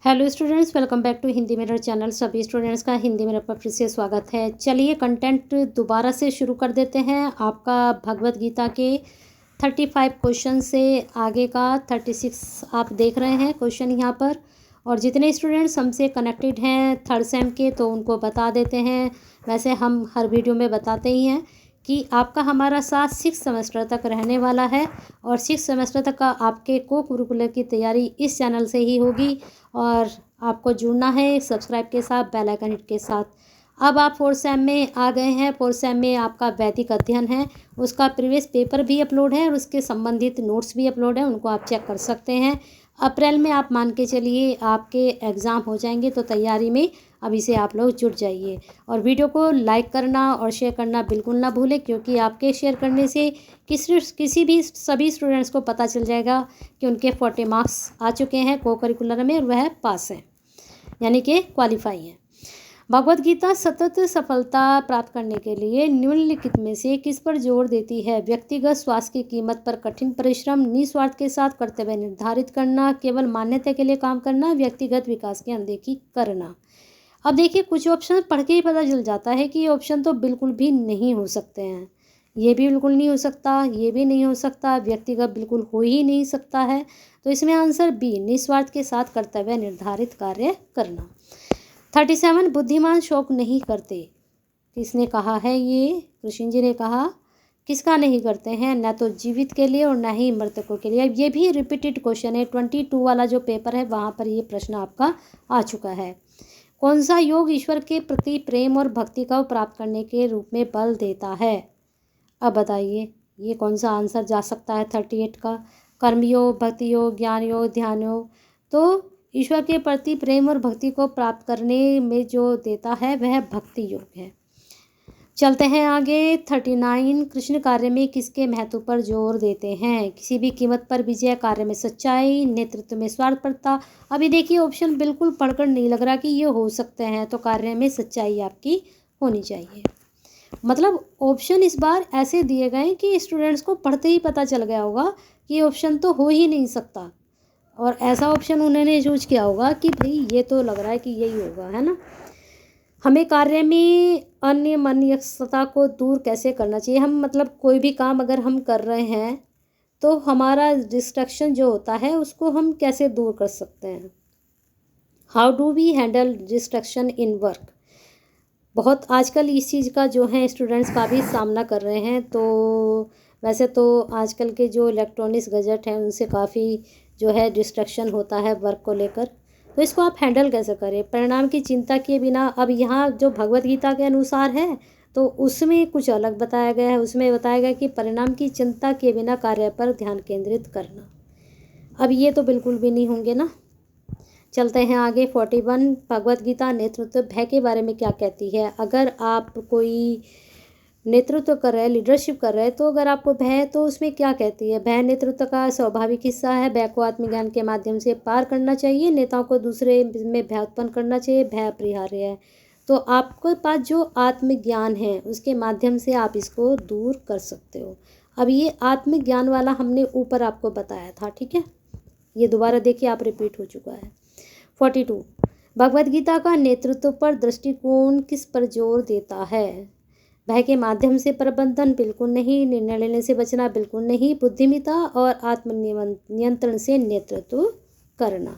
Hello students, welcome back to Hindi mirror channel. सभी students का Hindi mirror पर फिर से स्वागत है। चलिए कंटेंट दोबारा से शुरू कर देते हैं। आपका भगवत गीता के 35 क्वेश्चन से आगे का 36 आप देख रहे हैं क्वेश्चन यहाँ पर। और जितने स्टूडेंट्स हमसे कनेक्टेड हैं थर्ड सेम के, तो उनको बता देते हैं। वैसे हम हर वीडियो में बताते ही हैं कि आपका हमारा साथ 6 सेमेस्टर तक रहने वाला है और 6 सेमेस्टर तक का आपके को करिकुलर की तैयारी इस चैनल से ही होगी। और आपको जुड़ना है सब्सक्राइब के साथ, बेल आइकन हिट के साथ। अब आप फोर्थ सेम में आ गए हैं। फोर्थ सेम में आपका वैदिक अध्ययन है, उसका प्रीवियस पेपर भी अपलोड है और उसके संबंधित नोट्स भी अपलोड है, उनको आप चेक कर सकते हैं। अप्रैल में आप मान के चलिए आपके एग्ज़ाम हो जाएंगे, तो तैयारी में अभी से आप लोग जुट जाइए। और वीडियो को लाइक करना और शेयर करना बिल्कुल ना भूलें, क्योंकि आपके शेयर करने से किसी भी सभी स्टूडेंट्स को पता चल जाएगा कि उनके 40 मार्क्स आ चुके हैं को करिकुलर में और वह पास हैं, यानी कि क्वालिफाई हैं। भगवत गीता सतत सफलता प्राप्त करने के लिए निम्नलिखित में से किस पर जोर देती है? व्यक्तिगत स्वास्थ्य की कीमत पर कठिन परिश्रम, निस्वार्थ के साथ कर्तव्य निर्धारित करना, केवल मान्यता के लिए काम करना, व्यक्तिगत विकास की अनदेखी करना। अब देखिए, कुछ ऑप्शन पढ़ के ही पता चल जाता है कि ये ऑप्शन तो बिल्कुल भी नहीं हो सकते हैं। ये भी बिल्कुल नहीं हो सकता, ये भी नहीं हो सकता, व्यक्तिगत बिल्कुल हो ही नहीं सकता है। तो इसमें आंसर बी, निस्वार्थ के साथ कर्तव्य निर्धारित कार्य करना। 37, बुद्धिमान शोक नहीं करते। किसने कहा है ये? कृष्ण जी ने कहा। किसका नहीं करते हैं? न तो जीवित के लिए और न ही मृतकों के लिए। ये भी रिपीटेड क्वेश्चन है, 22 वाला जो पेपर है वहाँ पर ये प्रश्न आपका आ चुका है। कौन सा योग ईश्वर के प्रति प्रेम और भक्ति को प्राप्त करने के रूप में बल देता है? अब बताइए ये कौन सा आंसर जा सकता है 38 का? कर्मयोग, भक्ति योग, ज्ञान योग, ध्यान योग। तो ईश्वर के प्रति प्रेम और भक्ति को प्राप्त करने में जो देता है वह भक्ति योग है। चलते हैं आगे। 39, कृष्ण कार्य में किसके महत्व पर जोर देते हैं? किसी भी कीमत पर विजय, कार्य में सच्चाई, नेतृत्व में स्वार्थपरता। अभी देखिए ऑप्शन बिल्कुल पढ़कर नहीं लग रहा कि ये हो सकते हैं, तो कार्य में सच्चाई आपकी होनी चाहिए। मतलब ऑप्शन इस बार ऐसे दिए गए कि स्टूडेंट्स को पढ़ते ही पता चल गया होगा कि ऑप्शन तो हो ही नहीं सकता, और ऐसा ऑप्शन उन्होंने चूज किया होगा कि भाई ये तो लग रहा है कि यही होगा, है ना। हमें कार्य में अनियमनस्यता को दूर कैसे करना चाहिए? हम मतलब कोई भी काम अगर हम कर रहे हैं तो हमारा डिस्ट्रैक्शन जो होता है उसको हम कैसे दूर कर सकते हैं? How do we handle distraction in work? बहुत आजकल इस चीज़ का जो है स्टूडेंट्स का भी सामना कर रहे हैं। तो वैसे तो आजकल के जो इलेक्ट्रॉनिक्स गैजेट हैं उनसे काफ़ी जो है डिस्ट्रैक्शन होता है वर्क को लेकर। तो इसको आप हैंडल कैसे करें? परिणाम की चिंता किए बिना। अब यहाँ जो भगवत गीता के अनुसार है तो उसमें कुछ अलग बताया गया है। उसमें बताया गया कि परिणाम की चिंता किए बिना कार्य पर ध्यान केंद्रित करना। अब ये तो बिल्कुल भी नहीं होंगे ना। चलते हैं आगे। 41, भगवत गीता नेतृत्व भय के बारे में क्या कहती है? अगर आप कोई नेतृत्व कर रहे हैं, लीडरशिप कर रहे हैं, तो अगर आपको भय है तो उसमें क्या कहती है? भय नेतृत्व का स्वाभाविक हिस्सा है। भय को आत्मज्ञान के माध्यम से पार करना चाहिए। नेताओं को दूसरे में भय उत्पन्न करना चाहिए। भय अपरिहार्य है। तो आपके पास जो आत्मज्ञान है उसके माध्यम से आप इसको दूर कर सकते हो। अब ये आत्मज्ञान वाला हमने ऊपर आपको बताया था, ठीक है। ये दोबारा देखिए, आप रिपीट हो चुका है। 42, भगवद गीता का नेतृत्व पर दृष्टिकोण किस पर जोर देता है? भय के माध्यम से प्रबंधन बिल्कुल नहीं, निर्णय लेने से बचना बिल्कुल नहीं, बुद्धिमत्ता और आत्मनियंत्रण से नेतृत्व करना।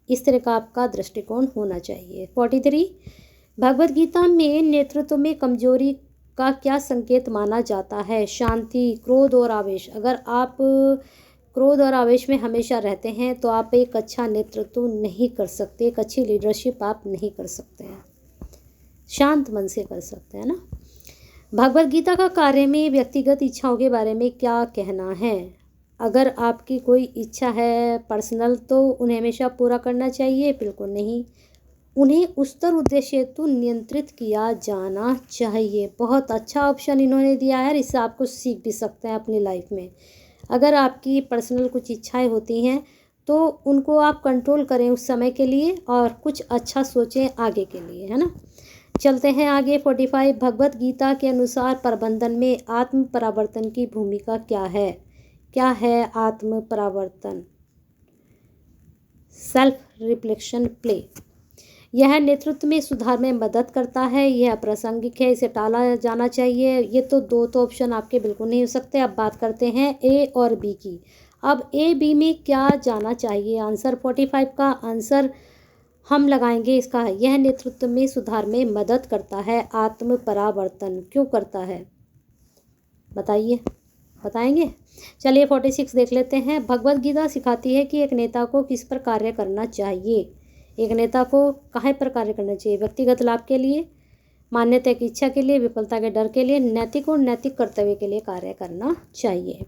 इस तरह का आपका दृष्टिकोण होना चाहिए। 43, भगवद गीता में नेतृत्व में कमजोरी का क्या संकेत माना जाता है? शांति, क्रोध और आवेश। अगर आप क्रोध और आवेश में हमेशा रहते हैं तो आप एक अच्छा नेतृत्व नहीं कर सकते, एक अच्छी लीडरशिप आप नहीं कर सकते हैं। शांत मन से कर सकते हैं ना। भगवद गीता का कार्य में व्यक्तिगत इच्छाओं के बारे में क्या कहना है? अगर आपकी कोई इच्छा है पर्सनल तो उन्हें हमेशा पूरा करना चाहिए? बिल्कुल नहीं, उन्हें उच्चतर उद्देश्य हेतु नियंत्रित किया जाना चाहिए। बहुत अच्छा ऑप्शन इन्होंने दिया है, इससे आप कुछ सीख भी सकते हैं अपनी लाइफ में। अगर आपकी पर्सनल कुछ इच्छाएं होती हैं तो उनको आप कंट्रोल करें उस समय के लिए और कुछ अच्छा सोचें आगे के लिए, है ना। चलते हैं आगे। 45, भगवत गीता के अनुसार प्रबंधन में आत्म परावर्तन की भूमिका क्या है? क्या है आत्म परावर्तन? Self reflection play. यह नेतृत्व में सुधार में मदद करता है, यह अप्रासंगिक है, इसे टाला जाना चाहिए। ये तो दो ऑप्शन आपके बिल्कुल नहीं हो सकते। अब बात करते हैं ए और बी की। अब ए बी में क्या जाना चाहिए आंसर? 45 का आंसर हम लगाएंगे इसका, यह नेतृत्व में सुधार में मदद करता है। आत्म परावर्तन क्यों करता है बताइए, बताएंगे? चलिए 46 देख लेते हैं। भगवत गीता सिखाती है कि एक नेता को किस पर कार्य करना चाहिए। एक नेता को कहाँ पर कार्य करना चाहिए? व्यक्तिगत लाभ के लिए, मान्यता की इच्छा के लिए, विफलता के डर के लिए, नैतिक और नैतिक कर्तव्य के लिए कार्य करना चाहिए।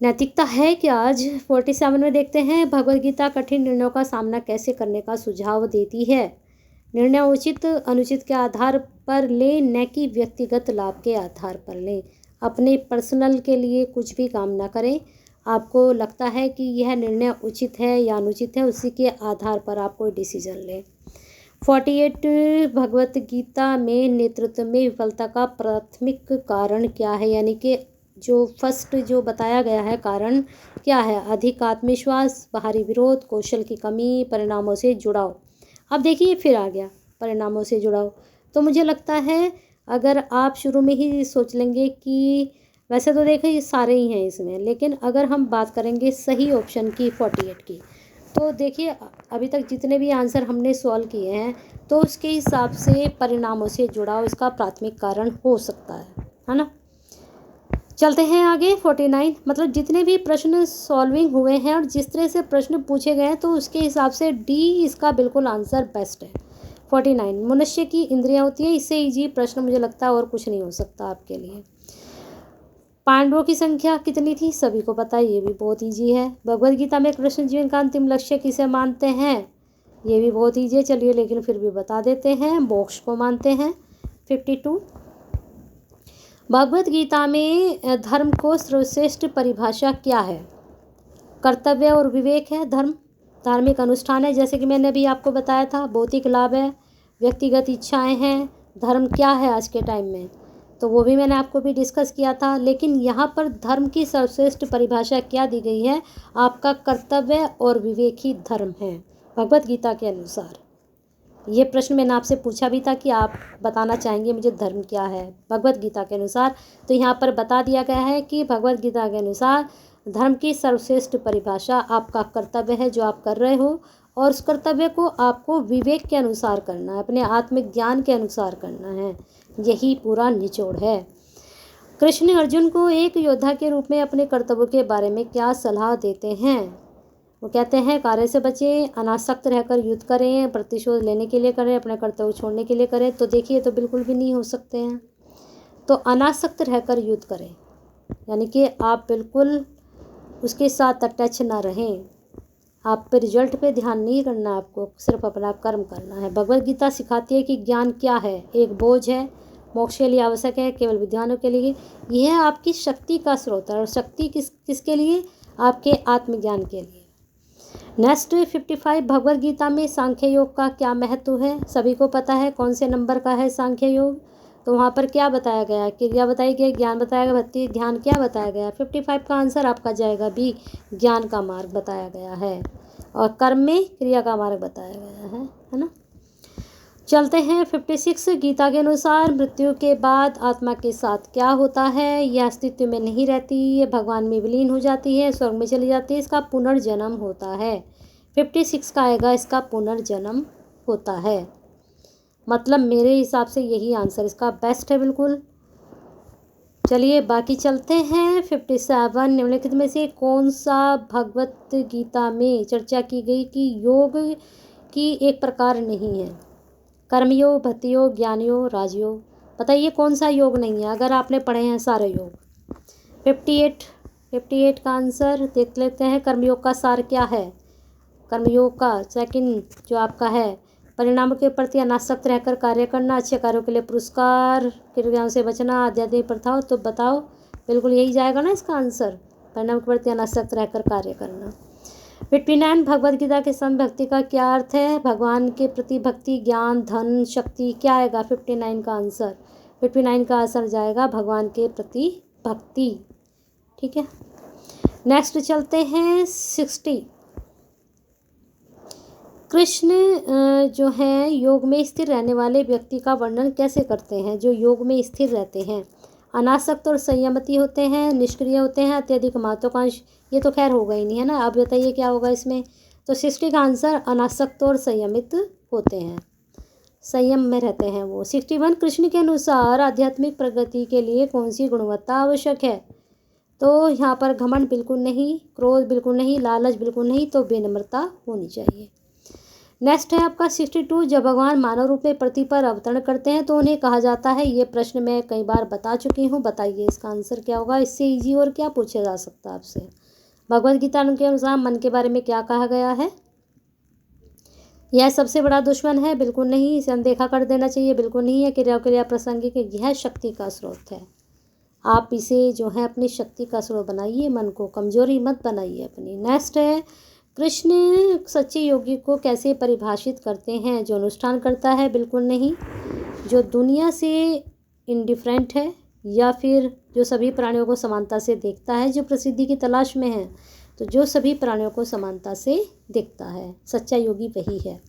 नैतिकता है कि आज 47 में देखते हैं। भगवत गीता कठिन निर्णयों का सामना कैसे करने का सुझाव देती है। निर्णय उचित अनुचित के आधार पर लें, न कि व्यक्तिगत लाभ के आधार पर लें। अपने पर्सनल के लिए कुछ भी काम ना करें। आपको लगता है कि यह निर्णय उचित है या अनुचित है, उसी के आधार पर आप कोई डिसीजन लें। 48 भगवत गीता में नेतृत्व में विफलता का प्राथमिक कारण क्या है? यानी कि जो फर्स्ट जो बताया गया है कारण क्या है? अधिक आत्मविश्वास, बाहरी विरोध, कौशल की कमी, परिणामों से जुड़ाव। अब देखिए फिर आ गया परिणामों से जुड़ाव। तो मुझे लगता है अगर आप शुरू में ही सोच लेंगे कि वैसे तो देखो ये सारे ही हैं इसमें, लेकिन अगर हम बात करेंगे सही ऑप्शन की 48 की, तो देखिए अभी तक जितने भी आंसर हमने सॉल्व किए हैं तो उसके हिसाब से परिणामों से जुड़ाव इसका प्राथमिक कारण हो सकता है ना। चलते हैं आगे 49। मतलब जितने भी प्रश्न सॉल्विंग हुए हैं और जिस तरह से प्रश्न पूछे गए हैं तो उसके हिसाब से डी इसका बिल्कुल आंसर बेस्ट है। 49 मनुष्य की इंद्रियां होती हैं, इससे ईजी प्रश्न मुझे लगता है और कुछ नहीं हो सकता आपके लिए। पांडवों की संख्या कितनी थी? सभी को पता है, ये भी बहुत ईजी है। भगवद गीता में कृष्ण जीवन का अंतिम लक्ष्य किसे मानते हैं? ये भी बहुत ईजी है, चलिए लेकिन फिर भी बता देते हैं, मोक्ष को मानते हैं। 52 भगवद गीता में धर्म को सर्वश्रेष्ठ परिभाषा क्या है? कर्तव्य और विवेक है धर्म, धार्मिक अनुष्ठान है जैसे कि मैंने अभी आपको बताया था, भौतिक लाभ है, व्यक्तिगत इच्छाएं हैं, धर्म क्या है आज के टाइम में, तो वो भी मैंने आपको भी डिस्कस किया था। लेकिन यहाँ पर धर्म की सर्वश्रेष्ठ परिभाषा क्या दी गई है? आपका कर्तव्य और विवेक ही धर्म है भगवद गीता के अनुसार। ये प्रश्न मैंने आपसे पूछा भी था कि आप बताना चाहेंगे मुझे धर्म क्या है भगवद गीता के अनुसार, तो यहाँ पर बता दिया गया है कि भगवद गीता के अनुसार धर्म की सर्वश्रेष्ठ परिभाषा आपका कर्तव्य है जो आप कर रहे हो, और उस कर्तव्य को आपको विवेक के अनुसार करना है, अपने आत्मिक ज्ञान के अनुसार करना है। यही पूरा निचोड़ है। कृष्ण अर्जुन को एक योद्धा के रूप में अपने कर्तव्यों के बारे में क्या सलाह देते हैं? वो कहते हैं कार्य से बचें, अनासक्त रहकर युद्ध करें, प्रतिशोध लेने के लिए करें, अपने कर्तव्य छोड़ने के लिए करें। तो देखिए तो बिल्कुल भी नहीं हो सकते हैं। तो अनासक्त रहकर युद्ध करें यानी कि आप बिल्कुल उसके साथ अटैच ना रहें, आप पे रिजल्ट पे ध्यान नहीं करना, आपको सिर्फ अपना कर्म करना है। भगवद गीता सिखाती है कि ज्ञान क्या है? एक बोझ है, मोक्ष के लिए आवश्यक है, केवल विद्वानों के लिए। यह आपकी शक्ति का स्रोत है, और शक्ति किसके लिए? आपके आत्मज्ञान के लिए। नेक्स्ट 55 भगवद गीता में सांख्य योग का क्या महत्व है? सभी को पता है कौन से नंबर का है सांख्य योग। तो वहाँ पर क्या बताया गया? क्रिया बताई गई, ज्ञान बताया गया, भक्ति ध्यान क्या बताया गया? 55 का आंसर आपका जाएगा बी, ज्ञान का मार्ग बताया गया है, और कर्म में क्रिया का मार्ग बताया गया है ना। चलते हैं 56 गीता के अनुसार मृत्यु के बाद आत्मा के साथ क्या होता है? यह अस्तित्व में नहीं रहती, ये भगवान में विलीन हो जाती है, स्वर्ग में चली जाती है, इसका पुनर्जन्म होता है। 56 का आएगा, इसका पुनर्जन्म होता है। मतलब मेरे हिसाब से यही आंसर इसका बेस्ट है बिल्कुल। चलिए बाकी चलते हैं 57 निम्नलिखित में से कौन सा भगवत गीता में चर्चा की गई कि योग की एक प्रकार नहीं है? कर्मयोग, भक्ति योग, ज्ञान योग, राजयोग। बताइए कौन सा योग नहीं है अगर आपने पढ़े हैं सारे योग। 58 का आंसर देख लेते हैं। कर्मयोग का सार क्या है? कर्मयोग का सेकंड जो आपका है, परिणामों के प्रति अनासक्त रहकर कार्य करना, अच्छे कार्यों के लिए पुरस्कार, क्रियाओं से बचना, आध्यात्मिक प्रथाओं। तो बताओ बिल्कुल यही जाएगा ना इसका आंसर, परिणाम के प्रति अनासक्त रहकर कार्य करना। 59 भगवद गीता के संत भक्ति का क्या अर्थ है? भगवान के प्रति भक्ति, ज्ञान, धन, शक्ति। क्या आएगा 59 का आंसर? 59 का आंसर जाएगा भगवान के प्रति भक्ति। ठीक है, नेक्स्ट चलते हैं 60। कृष्ण जो हैं योग में स्थिर रहने वाले व्यक्ति का वर्णन कैसे करते हैं? जो योग में स्थिर रहते हैं, अनासक्त और संयमती होते हैं, निष्क्रिय होते हैं, अत्यधिक महत्वाकांक्षी। ये तो खैर होगा ही नहीं, है ना। आप बताइए क्या होगा इसमें? तो 60 का आंसर अनासक्त और संयमित होते हैं, संयम में रहते हैं वो। 61 कृष्ण के अनुसार आध्यात्मिक प्रगति के लिए कौन सी गुणवत्ता आवश्यक है? तो यहाँ पर घमंड बिल्कुल नहीं, क्रोध बिल्कुल नहीं, लालच बिल्कुल नहीं, तो विनम्रता होनी चाहिए। नेक्स्ट है आपका 62, जब भगवान मानव रूप में पृथ्वी पर अवतरण करते हैं तो उन्हें कहा जाता है। ये प्रश्न मैं कई बार बता चुकी हूँ, बताइए इसका आंसर क्या होगा? इससे इजी और क्या पूछा जा सकता है आपसे? भगवद गीता के अनुसार मन के बारे में क्या कहा गया है? यह सबसे बड़ा दुश्मन है, बिल्कुल नहीं। इसे अनदेखा कर देना चाहिए, बिल्कुल नहीं है। क्रिया प्रासंगिक, यह शक्ति का स्रोत है। आप इसे जो है अपनी शक्ति का स्रोत बनाइए, मन को कमजोरी मत बनाइए अपनी। नेक्स्ट है, कृष्ण सच्चे योगी को कैसे परिभाषित करते हैं? जो अनुष्ठान करता है, बिल्कुल नहीं। जो दुनिया से इंडिफरेंट है, या फिर जो सभी प्राणियों को समानता से देखता है, जो प्रसिद्धि की तलाश में है। तो जो सभी प्राणियों को समानता से देखता है, सच्चा योगी वही है।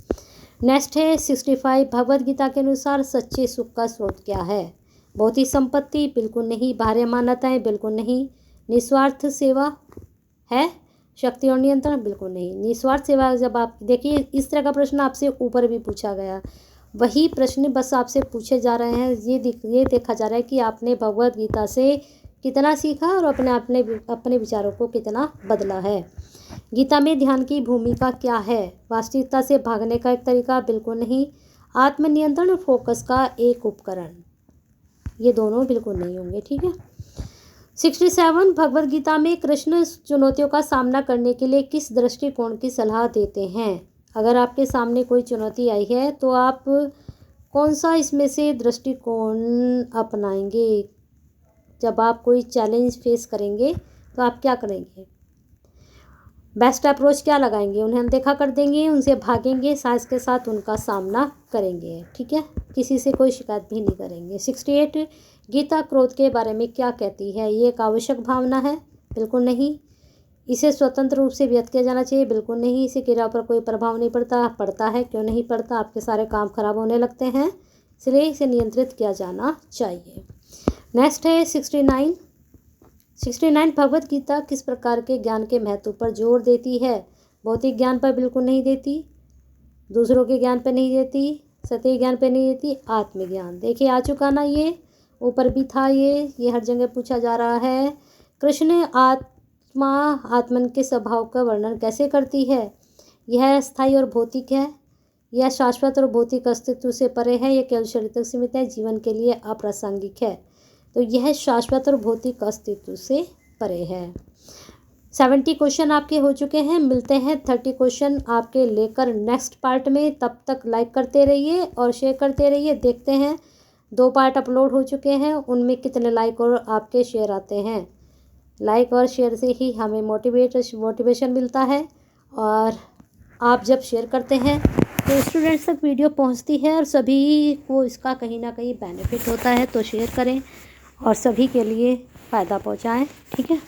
नेक्स्ट है 65, भगवद गीता के अनुसार सच्चे सुख का स्रोत क्या है? भौतिक संपत्ति, बिल्कुल नहीं। बाह्य मान्यताएं, बिल्कुल नहीं। निस्वार्थ सेवा है? शक्ति और नियंत्रण, बिल्कुल नहीं। निस्वार्थ सेवा, जब आप देखिए इस तरह का प्रश्न आपसे ऊपर भी पूछा गया, वही प्रश्न बस आपसे पूछे जा रहे हैं। ये देखा जा रहा है कि आपने भगवद गीता से कितना सीखा और अपने विचारों को कितना बदला है। गीता में ध्यान की भूमिका क्या है? वास्तविकता से भागने का एक तरीका, बिल्कुल नहीं। आत्मनियंत्रण और फोकस का एक उपकरण, ये दोनों बिल्कुल नहीं होंगे, ठीक है। 67, भगवद गीता में कृष्ण चुनौतियों का सामना करने के लिए किस दृष्टिकोण की सलाह देते हैं? अगर आपके सामने कोई चुनौती आई है तो आप कौन सा इसमें से दृष्टिकोण अपनाएंगे? जब आप कोई चैलेंज फेस करेंगे तो आप क्या करेंगे? बेस्ट अप्रोच क्या लगाएंगे? उन्हें अनदेखा कर देंगे, उनसे भागेंगे, साहस के साथ उनका सामना करेंगे, ठीक है। किसी से कोई शिकायत भी नहीं करेंगे। 68, गीता क्रोध के बारे में क्या कहती है? ये एक आवश्यक भावना है, बिल्कुल नहीं। इसे स्वतंत्र रूप से व्यक्त किया जाना चाहिए, बिल्कुल नहीं। इसे क्रिया पर कोई प्रभाव नहीं पड़ता। पड़ता है, क्यों नहीं पड़ता? आपके सारे काम खराब होने लगते हैं, इसलिए इसे नियंत्रित किया जाना चाहिए। नेक्स्ट है 69, भगवद गीता किस प्रकार के ज्ञान के महत्व पर जोर देती है? भौतिक ज्ञान पर बिल्कुल नहीं देती, दूसरों के ज्ञान पर नहीं देती, सत्य ज्ञान पर नहीं देती, आत्मज्ञान। देखिए आ चुका ना, ये ऊपर भी था, ये हर जगह पूछा जा रहा है। कृष्ण आत्मन के स्वभाव का वर्णन कैसे करती है? यह स्थायी और भौतिक है, यह शाश्वत और भौतिक अस्तित्व से परे है, यह केवल शरीर तक सीमित है, जीवन के लिए अप्रासंगिक है। तो यह शाश्वत और भौतिक अस्तित्व से परे है। 70 क्वेश्चन आपके हो चुके हैं। मिलते हैं 30 क्वेश्चन आपके लेकर नेक्स्ट पार्ट में। तब तक लाइक करते रहिए और शेयर करते रहिए। देखते हैं 2 पार्ट अपलोड हो चुके हैं, उनमें कितने लाइक और आपके शेयर आते हैं। लाइक और शेयर से ही हमें मोटिवेशन मिलता है, और आप जब शेयर करते हैं तो स्टूडेंट्स तक वीडियो पहुंचती है और सभी को इसका कहीं ना कहीं बेनिफिट होता है। तो शेयर करें और सभी के लिए फ़ायदा पहुंचाएं, ठीक है।